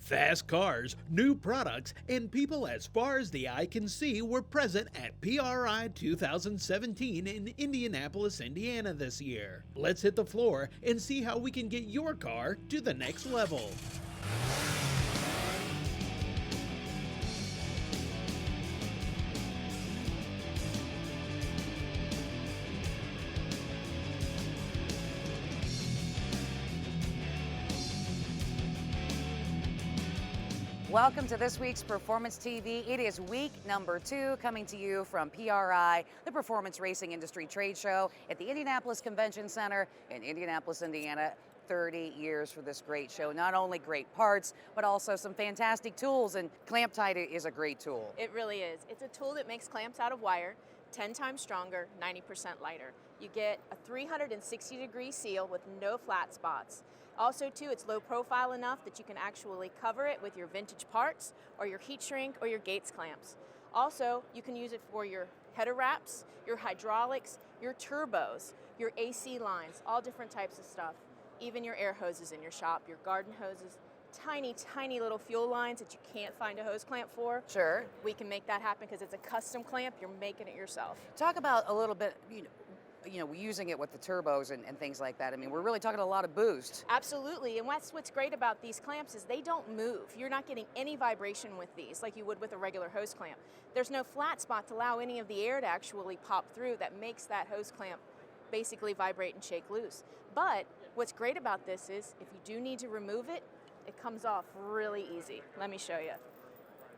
Fast cars, new products, and people as far as the eye can see were present at PRI 2017 in Indianapolis, Indiana this year. Let's hit the floor and see how we can get your car to the next level. Welcome to this week's Performance TV. It is week number 2, coming to you from PRI, the Performance Racing Industry Trade Show at the Indianapolis Convention Center in Indianapolis, Indiana. 30 years for this great show. Not only great parts, but also some fantastic tools, and Clamp Tight is a great tool. It really is. It's a tool that makes clamps out of wire 10 times stronger, 90% lighter. You get a 360-degree seal with no flat spots. Also, too, it's low profile enough that you can actually cover it with your vintage parts or your heat shrink or your Gates clamps. Also, you can use it for your header wraps, your hydraulics, your turbos, your AC lines, all different types of stuff. Even your air hoses in your shop, your garden hoses, tiny, tiny little fuel lines that you can't find a hose clamp for. Sure. We can make that happen because it's a custom clamp. You're making it yourself. Talk about a little bit, using it with the turbos and things like that. I mean, we're really talking a lot of boost. Absolutely, and that's what's great about these clamps is they don't move. You're not getting any vibration with these like you would with a regular hose clamp. There's no flat spot to allow any of the air to actually pop through that makes that hose clamp basically vibrate and shake loose. But what's great about this is if you do need to remove it, it comes off really easy. Let me show you.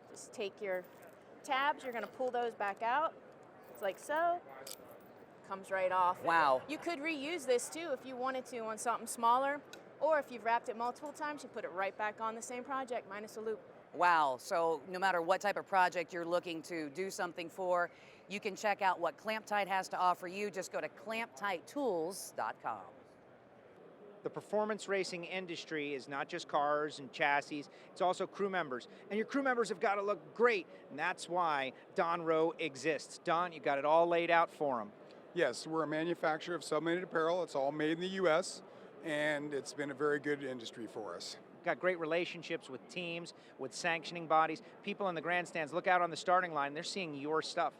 Just take your tabs, you're gonna pull those back out. It's like so. Comes right off. Wow. You could reuse this too if you wanted to on something smaller, or if you've wrapped it multiple times, you put it right back on the same project minus a loop. Wow, so no matter what type of project you're looking to do something for, you can check out what Clamp Tight has to offer you. Just go to clamptighttools.com. The performance racing industry is not just cars and chassis, it's also crew members. And your crew members have got to look great, and that's why Don Rowe exists. Don, you got it all laid out for them. Yes, we're a manufacturer of sublimated apparel. It's all made in the U.S., and it's been a very good industry for us. Got great relationships with teams, with sanctioning bodies. People in the grandstands look out on the starting line, they're seeing your stuff.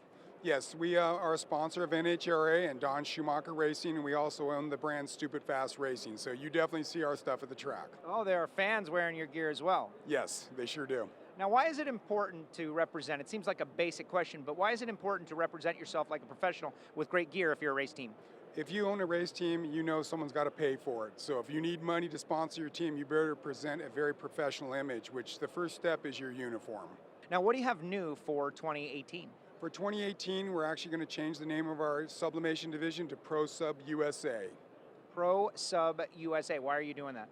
Yes, we are a sponsor of NHRA and Don Schumacher Racing, and we also own the brand Stupid Fast Racing, so you definitely see our stuff at the track. Oh, there are fans wearing your gear as well. Yes, they sure do. Now, why is it important to represent? It seems like a basic question, but why is it important to represent yourself like a professional with great gear if you're a race team? If you own a race team, you know someone's got to pay for it. So if you need money to sponsor your team, you better present a very professional image, which the first step is your uniform. Now, what do you have new for 2018? For 2018, we're actually going to change the name of our sublimation division to Pro Sub USA. Pro Sub USA. Why are you doing that?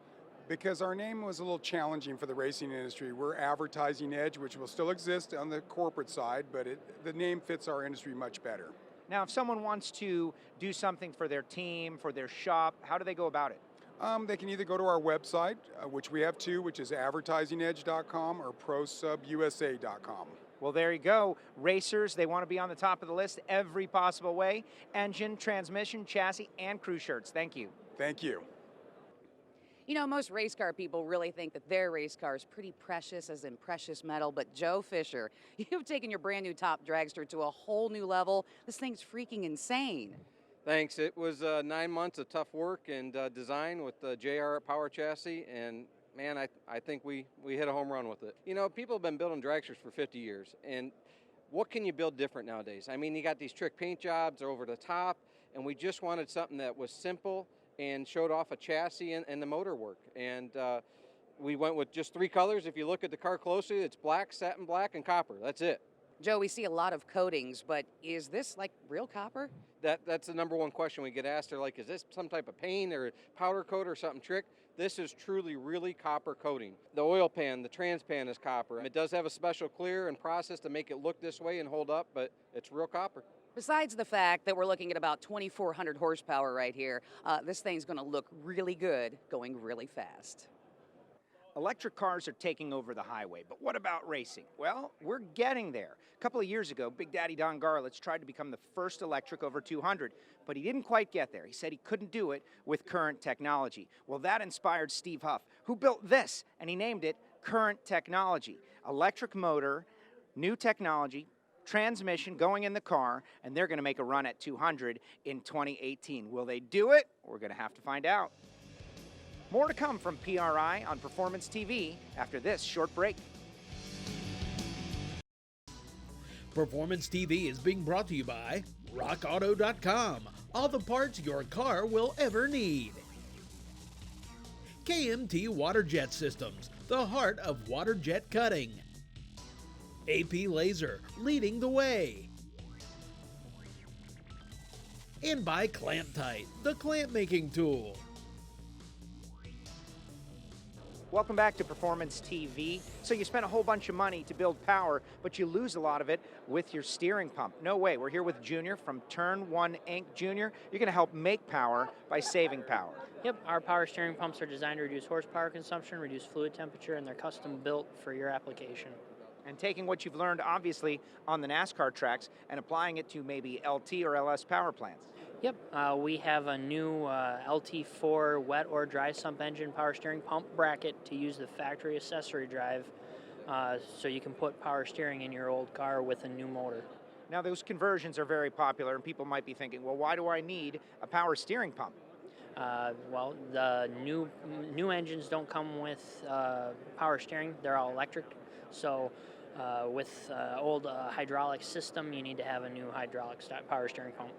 Because our name was a little challenging for the racing industry. We're Advertising Edge, which will still exist on the corporate side, but the name fits our industry much better. Now, if someone wants to do something for their team, for their shop, how do they go about it? They can either go to our website, which we have two, which is advertisingedge.com or prosubusa.com. Well, there you go. Racers, they want to be on the top of the list every possible way. Engine, transmission, chassis, and crew shirts. Thank you. Thank you. You know, most race car people really think that their race car is pretty precious, as in precious metal, but Joe Fisher, you've taken your brand new top dragster to a whole new level. This thing's freaking insane. Thanks. It was 9 months of tough work and design with the JR Power Chassis, and man, I think we hit a home run with it. You know, people have been building dragsters for 50 years, and what can you build different nowadays? I mean, you got these trick paint jobs, they're over the top, and we just wanted something that was simple and showed off a chassis and the motor work. And we went with just 3 colors. If you look at the car closely, it's black, satin black, and copper. That's it. Joe, we see a lot of coatings, but is this like real copper? That's the number one question we get asked. They're like, is this some type of paint or powder coat or something trick? This is truly really copper coating. The oil pan, the trans pan is copper. It does have a special clear and process to make it look this way and hold up, but it's real copper. Besides the fact that we're looking at about 2,400 horsepower right here, this thing's going to look really good going really fast. Electric cars are taking over the highway, but what about racing? Well, we're getting there. A couple of years ago, Big Daddy Don Garlits tried to become the first electric over 200, but he didn't quite get there. He said he couldn't do it with current technology. Well, that inspired Steve Huff, who built this, and he named it current technology. Electric motor, new technology, transmission going in the car, and they're going to make a run at 200 in 2018. Will they do it? We're going to have to find out. More to come from PRI on Performance TV after this short break. Performance TV is being brought to you by RockAuto.com. All the parts your car will ever need. KMT Water Jet Systems, the heart of water jet cutting. AP Laser, leading the way. And by Clamp Tight, the clamp making tool. Welcome back to Performance TV. So you spent a whole bunch of money to build power, but you lose a lot of it with your steering pump. No way. We're here with Junior from Turn 1 Inc. Junior, you're going to help make power by saving power. Yep, our power steering pumps are designed to reduce horsepower consumption, reduce fluid temperature, and they're custom built for your application. And taking what you've learned, obviously, on the NASCAR tracks and applying it to maybe LT or LS power plants. Yep, we have a new LT4 wet or dry sump engine power steering pump bracket to use the factory accessory drive so you can put power steering in your old car with a new motor. Now, those conversions are very popular, and people might be thinking, well, why do I need a power steering pump? Well, the new engines don't come with power steering. They're all electric. So with old hydraulic system, you need to have a new hydraulic power steering pump.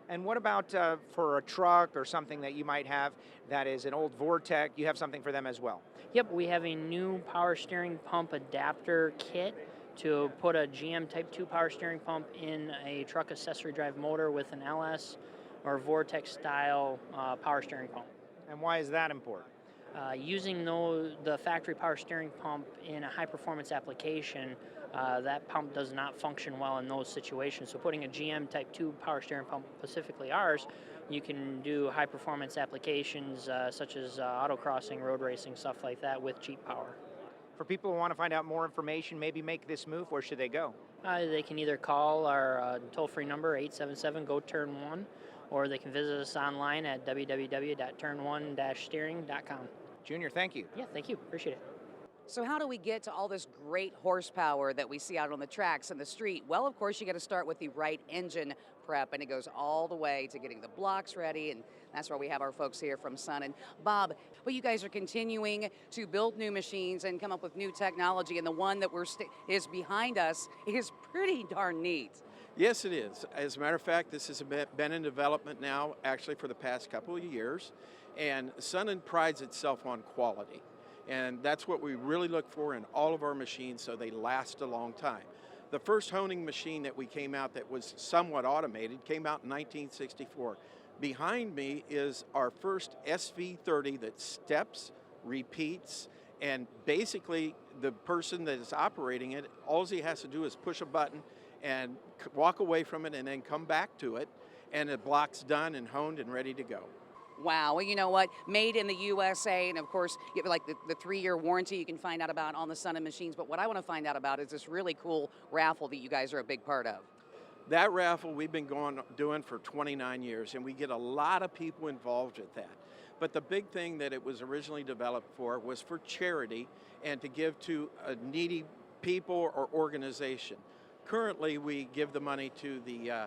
And what about for a truck or something that you might have that is an old Vortec? You have something for them as well? Yep, we have a new power steering pump adapter kit to put a GM Type 2 power steering pump in a truck accessory drive motor with an LS or Vortec style power steering pump. And why is that important? Using the factory power steering pump in a high performance application, that pump does not function well in those situations. So putting a GM Type 2 power steering pump, specifically ours, you can do high performance applications such as autocrossing, road racing, stuff like that with cheap power. For people who want to find out more information, maybe make this move, where should they go? They can either call our toll-free number, 877-GO-TURN1, or they can visit us online at www.turn1-steering.com. Junior, thank you. Yeah, thank you. Appreciate it. So how do we get to all this great horsepower that we see out on the tracks and the street? Well, of course, you got to start with the right engine prep, and it goes all the way to getting the blocks ready, and that's why we have our folks here from Sun. And Bob, well, you guys are continuing to build new machines and come up with new technology, and the one that is behind us is pretty darn neat. Yes, it is. As a matter of fact, this has been in development now actually for the past couple of years, and Sun prides itself on quality. And that's what we really look for in all of our machines, so they last a long time. The first honing machine that we came out that was somewhat automated came out in 1964. Behind me is our first SV30 that steps, repeats, and basically the person that is operating it, all he has to do is push a button and walk away from it and then come back to it, and the block's done and honed and ready to go. Wow, well, you know what? Made in the USA, and of course, you have like the 3-year warranty you can find out about on the Sun machines. But what I want to find out about is this really cool raffle that you guys are a big part of. That raffle we've been doing for 29 years, and we get a lot of people involved with that. But the big thing that it was originally developed for was for charity and to give to needy people or organization. Currently, we give the money to the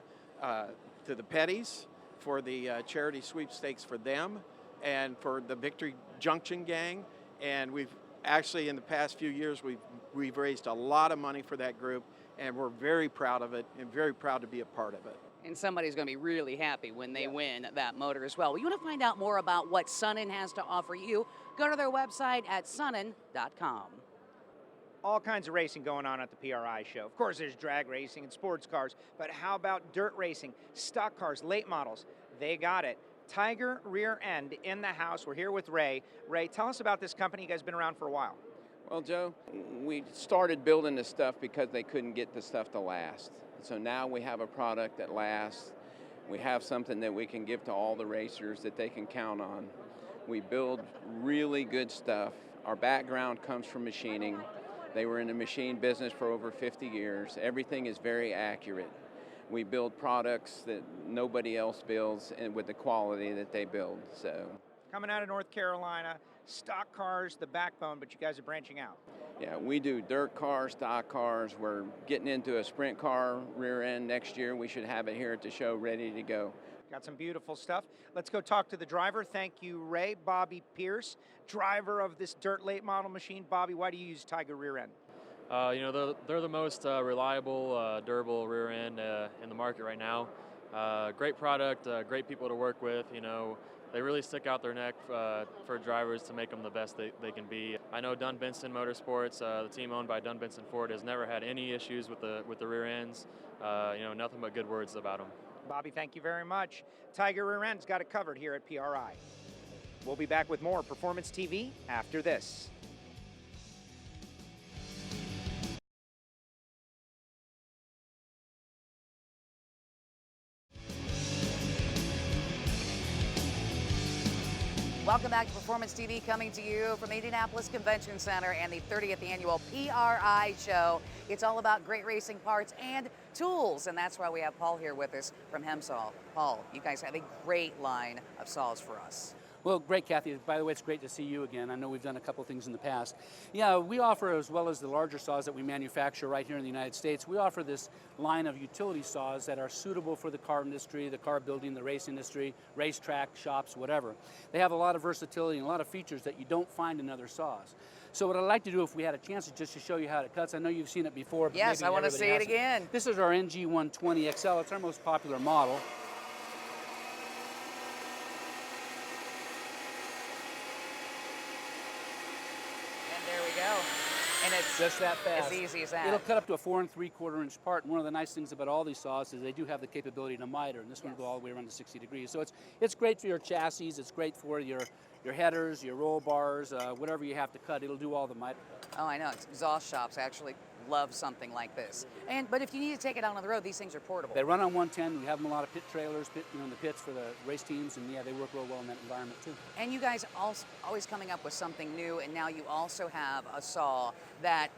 Petties, for the charity sweepstakes for them, and for the Victory Junction Gang. And we've actually, in the past few years, we've raised a lot of money for that group, and we're very proud of it and very proud to be a part of it. And somebody's going to be really happy when they win that motor as well. Well, you want to find out more about what Sunin has to offer you, go to their website at sunin.com. All kinds of racing going on at the PRI show. Of course, there's drag racing and sports cars, but how about dirt racing, stock cars, late models? They got it. Tiger Rear End in the house. We're here with Ray. Ray, tell us about this company. You guys have been around for a while. Well, Joe, we started building this stuff because they couldn't get the stuff to last. So now we have a product that lasts. We have something that we can give to all the racers that they can count on. We build really good stuff. Our background comes from machining. They were in the machine business for over 50 years. Everything is very accurate. We build products that nobody else builds and with the quality that they build. So, coming out of North Carolina, stock cars, the backbone, but you guys are branching out. Yeah, we do dirt cars, stock cars. We're getting into a sprint car rear end next year. We should have it here at the show ready to go. Got some beautiful stuff. Let's go talk to the driver. Thank you, Ray. Bobby Pierce, driver of this dirt late model machine. Bobby, why do you use Tiger rear end? They're the most reliable, durable rear end in the market right now. Great product, great people to work with. They really stick out their neck for drivers to make them the best they can be. I know Dunn Benson Motorsports, the team owned by Dunn Benson Ford, has never had any issues with the rear ends. Nothing but good words about them. Bobby, thank you very much. Tiger rear end's got it covered here at PRI. We'll be back with more Performance TV after this. Welcome back to Performance TV, coming to you from Indianapolis Convention Center and the 30th annual PRI show. It's all about great racing parts and tools, and that's why we have Paul here with us from Hemsaw. Paul, you guys have a great line of saws for us. Well, great, Kathy. By the way, it's great to see you again. I know we've done a couple things in the past. Yeah, we offer, as well as the larger saws that we manufacture right here in the United States, we offer this line of utility saws that are suitable for the car industry, the car building, the race industry, racetrack, shops, whatever. They have a lot of versatility and a lot of features that you don't find in other saws. So what I'd like to do, if we had a chance, is just to show you how it cuts. I know you've seen it before, but yes, I want to see it again. This is our NG120 XL. It's our most popular model. And it's just that fast. As easy as that. It'll cut up to a 4 3/4 inch part. And one of the nice things about all these saws is they do have the capability to miter, and this one will go all the way around to 60 degrees. So it's great for your chassis. It's great for your headers, your roll bars, whatever you have to cut. It'll do all the miter. Oh, I know. Exhaust shops actually love something like this. But if you need to take it out on the road, these things are portable. They run on 110. We have them a lot of pit trailers, in the pits for the race teams, and yeah, they work real well in that environment too. And you guys always coming up with something new, and now you also have a saw that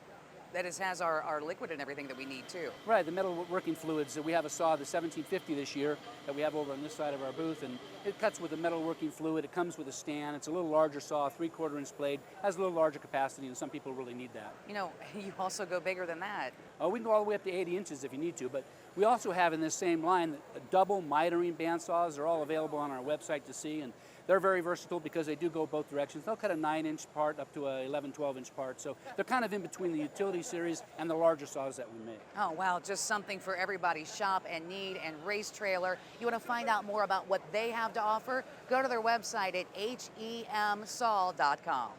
has our liquid and everything that we need too. Right, the metal working fluids. We have a saw, the 1750 this year, that we have over on this side of our booth, and it cuts with a metal working fluid. It comes with a stand. It's a little larger saw, 3/4 inch blade, has a little larger capacity, and some people really need that. You also go bigger than that. Oh, we can go all the way up to 80 inches if you need to, but we also have in this same line double mitering band saws. They're all available on our website to see, and they're very versatile because they do go both directions. They'll cut a 9-inch part up to a 11, 12-inch part. So they're kind of in between the utility series and the larger saws that we make. Oh, wow, just something for everybody's shop and need and race trailer. You want to find out more about what they have to offer? Go to their website at hemsaw.com.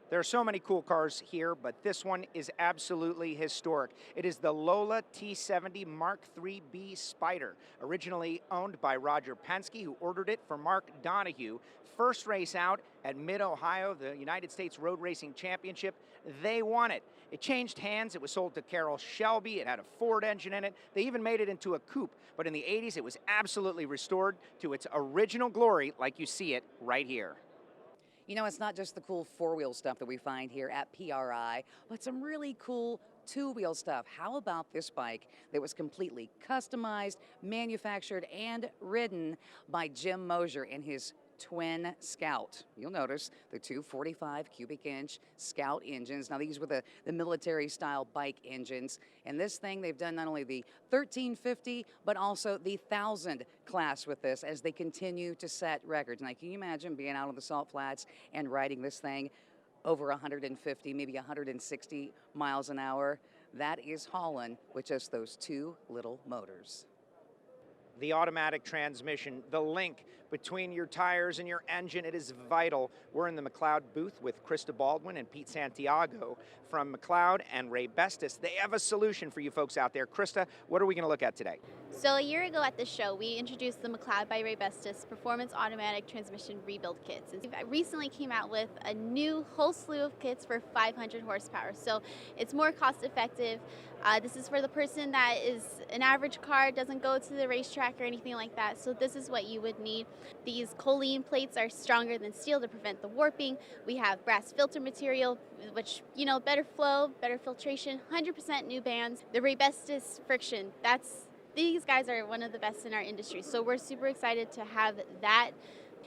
There are so many cool cars here, but this one is absolutely historic. It is the Lola T70 Mark IIIB Spider, originally owned by Roger Penske, who ordered it for Mark Donahue. First race out at Mid-Ohio, the United States Road Racing Championship. They won it. It changed hands. It was sold to Carroll Shelby. It had a Ford engine in it. They even made it into a coupe, but in the 80s, it was absolutely restored to its original glory, like you see it right here. It's not just the cool four-wheel stuff that we find here at PRI, but some really cool two-wheel stuff. How about this bike that was completely customized, manufactured, and ridden by Jim Mosier in his twin Scout? You'll notice the two 45 cubic inch Scout engines. Now these were the military style bike engines. And this thing, they've done not only the 1350, but also the 1000 class with this as they continue to set records. Now can you imagine being out on the Salt Flats and riding this thing over 150, maybe 160 miles an hour? That is hauling with just those two little motors. The automatic transmission, the link between your tires and your engine, it is vital. We're in the McLeod booth with Krista Baldwin and Pete Santiago from McLeod and Ray Bestis. They have a solution for you folks out there. Krista, what are we going to look at today? So a year ago at the show, we introduced the McLeod by Ray Bestis Performance Automatic Transmission Rebuild Kits. We recently came out with a new whole slew of kits for 500 horsepower. So it's more cost effective. This is for the person that is an average car, doesn't go to the racetrack or anything like that. So this is what you would need. These choline plates are stronger than steel to prevent the warping. We have brass filter material, which, better flow, better filtration, 100% new bands. The Ray Bestis friction, these guys are one of the best in our industry. So we're super excited to have that.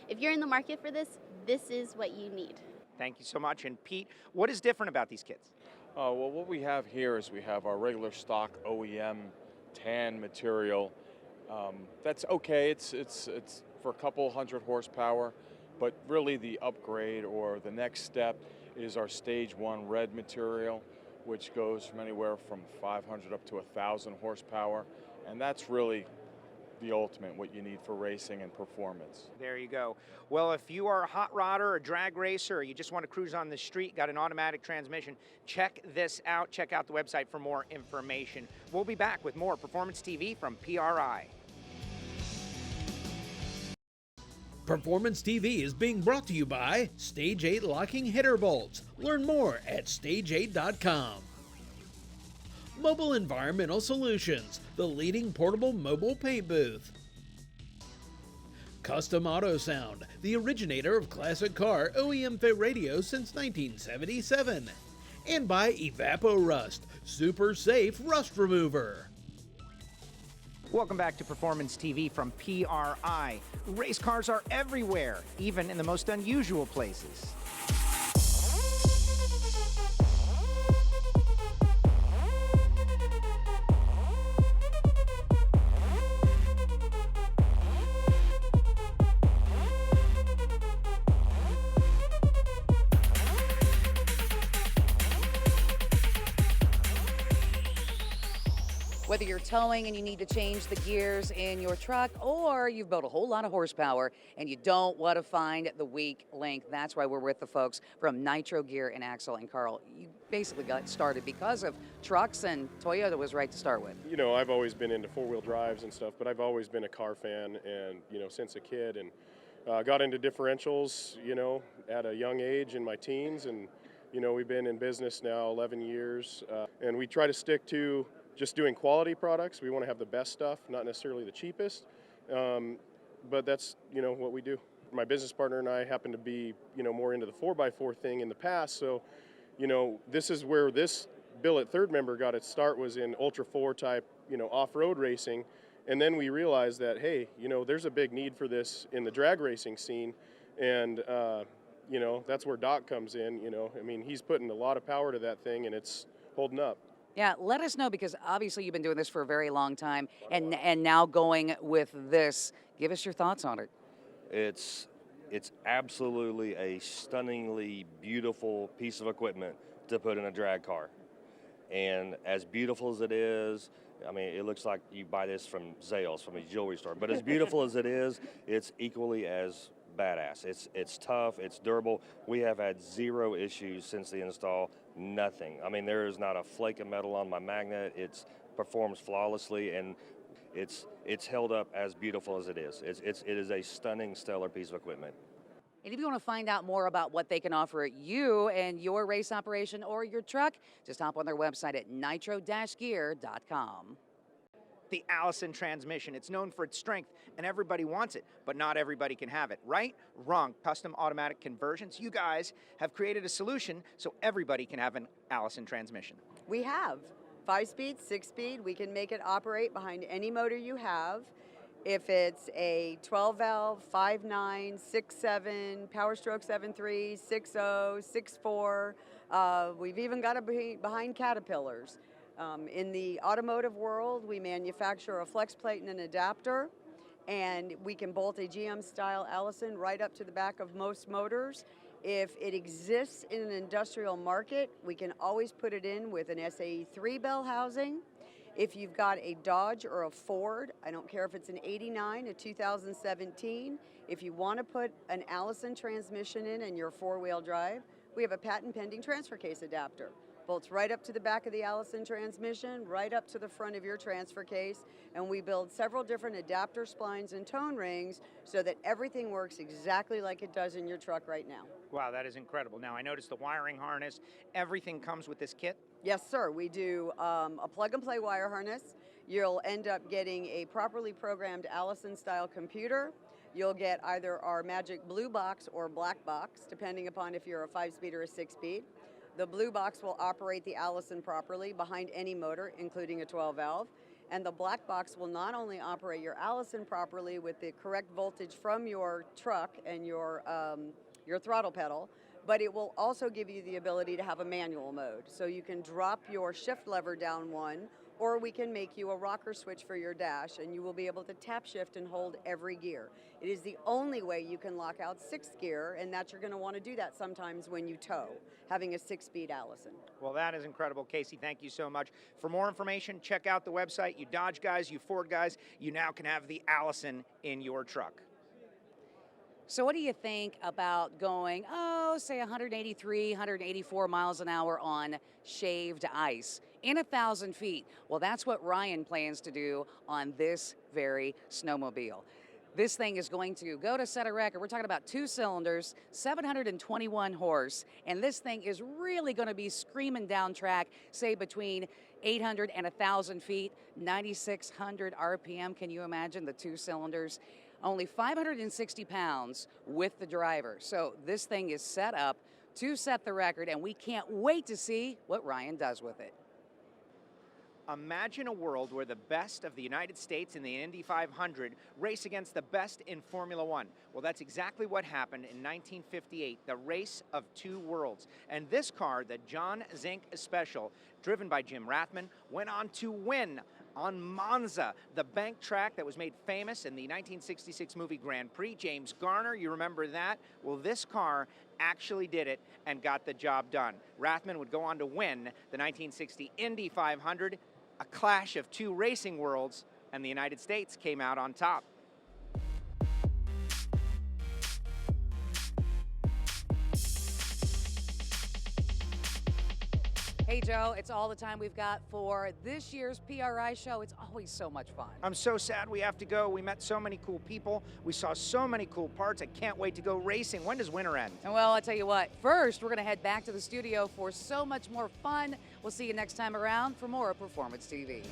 If you're in the market for this, this is what you need. Thank you so much. And Pete, what is different about these kits? Well, what we have here is we have our regular stock OEM tan material. That's okay. It's for a couple hundred horsepower, but really the upgrade or the next step is our stage 1 red material, which goes from anywhere from 500 up to 1,000 horsepower, and that's really the ultimate, what you need for racing and performance. There you go. Well, if you are a hot rodder, a drag racer, or you just want to cruise on the street, got an automatic transmission, check this out. Check out the website for more information. We'll be back with more Performance TV from PRI. Performance TV is being brought to you by Stage 8 Locking Header Bolts. Learn more at stage8.com. Mobile Environmental Solutions, the leading portable mobile paint booth. Custom Auto Sound, the originator of classic car OEM fit radio since 1977. And by Evapo-Rust, super safe rust remover. Welcome back to Performance TV from PRI. Race cars are everywhere, even in the most unusual places. Whether you're towing and you need to change the gears in your truck, or you've built a whole lot of horsepower and you don't want to find the weak link, that's why we're with the folks from Nitro Gear and Axle. And Carl, you basically got started because of trucks, and Toyota was right to start with. You know, I've always been into four-wheel drives and stuff, but I've always been a car fan, and, you know, since a kid, and got into differentials, you know, at a young age in my teens, and, you know, we've been in business now 11 years, and we try to stick to just doing quality products. We want to have the best stuff, not necessarily the cheapest, but that's, you know, what we do. My business partner and I happen to be, you know, more into the 4x4 thing in the past, so, you know, this is where this billet third member got its start, was in Ultra 4 type, you know, off-road racing, and then we realized that, hey, you know, there's a big need for this in the drag racing scene, and, you know, that's where Doc comes in, you know. I mean, he's putting a lot of power to that thing, and it's holding up. Yeah, let us know, because obviously you've been doing this for a very long time, and now going with this. Give us your thoughts on it. It's absolutely a stunningly beautiful piece of equipment to put in a drag car. And as beautiful as it is, I mean, it looks like you buy this from Zales, from a jewelry store. But as beautiful as it is, it's equally as badass. It's tough, it's durable. We have had zero issues since the install, nothing. I mean, there is not a flake of metal on my magnet. It performs flawlessly, and it's held up as beautiful as it is. It is a stunning, stellar piece of equipment. And if you want to find out more about what they can offer you and your race operation or your truck, just hop on their website at nitro-gear.com. The Allison transmission. It's known for its strength, and everybody wants it, but not everybody can have it. Right? Wrong. Custom automatic conversions. You guys have created a solution so everybody can have an Allison transmission. We have 5-speed, 6-speed. We can make it operate behind any motor you have. If it's a 12-valve, 5.9, 6.7, Power Stroke 7.3, 6.0, 6.4. We've even got it behind Caterpillars. In the automotive world, we manufacture a flex plate and an adapter, and we can bolt a GM-style Allison right up to the back of most motors. If it exists in an industrial market, we can always put it in with an SAE 3-bell housing. If you've got a Dodge or a Ford, I don't care if it's an 89, a 2017, if you want to put an Allison transmission in your four-wheel drive, we have a patent-pending transfer case adapter. Bolts right up to the back of the Allison transmission, right up to the front of your transfer case, and we build several different adapter splines and tone rings so that everything works exactly like it does in your truck right now. Wow, that is incredible. Now, I noticed the wiring harness, everything comes with this kit? Yes, sir. We do a plug-and-play wire harness. You'll end up getting a properly programmed Allison-style computer. You'll get either our magic blue box or black box, depending upon if you're a 5-speed or a 6-speed. The blue box will operate the Allison properly behind any motor, including a 12-valve. And the black box will not only operate your Allison properly with the correct voltage from your truck and your your throttle pedal, but it will also give you the ability to have a manual mode. So you can drop your shift lever down one, or we can make you a rocker switch for your dash, and you will be able to tap shift and hold every gear. It is the only way you can lock out 6th gear, and that you're going to want to do that sometimes when you tow, having a 6-speed Allison. Well, that is incredible. Casey, thank you so much. For more information, check out the website. You Dodge guys, you Ford guys, you now can have the Allison in your truck. So what do you think about going, say 183, 184 miles an hour on shaved ice in 1,000 feet? Well, that's what Ryan plans to do on this very snowmobile. This thing is going to go to set a record. We're talking about 2 cylinders, 721 horse, and this thing is really going to be screaming down track, say between 800 and 1,000 feet, 9,600 RPM. Can you imagine the 2 cylinders? Only 560 pounds with the driver. So this thing is set up to set the record, and we can't wait to see what Ryan does with it. Imagine a world where the best of the United States in the Indy 500 race against the best in Formula One. Well, that's exactly what happened in 1958, the race of 2 worlds. And this car, the John Zink Special, driven by Jim Rathman, went on to win on Monza, the bank track that was made famous in the 1966 movie Grand Prix. James Garner, you remember that? Well, this car actually did it and got the job done. Rathman would go on to win the 1960 Indy 500, a clash of 2 racing worlds, and the United States came out on top. Hey, Joe, it's all the time we've got for this year's PRI show. It's always so much fun. I'm so sad we have to go. We met so many cool people. We saw so many cool parts. I can't wait to go racing. When does winter end? Well, I'll tell you what, first we're going to head back to the studio for so much more fun. We'll see you next time around for more Performance TV.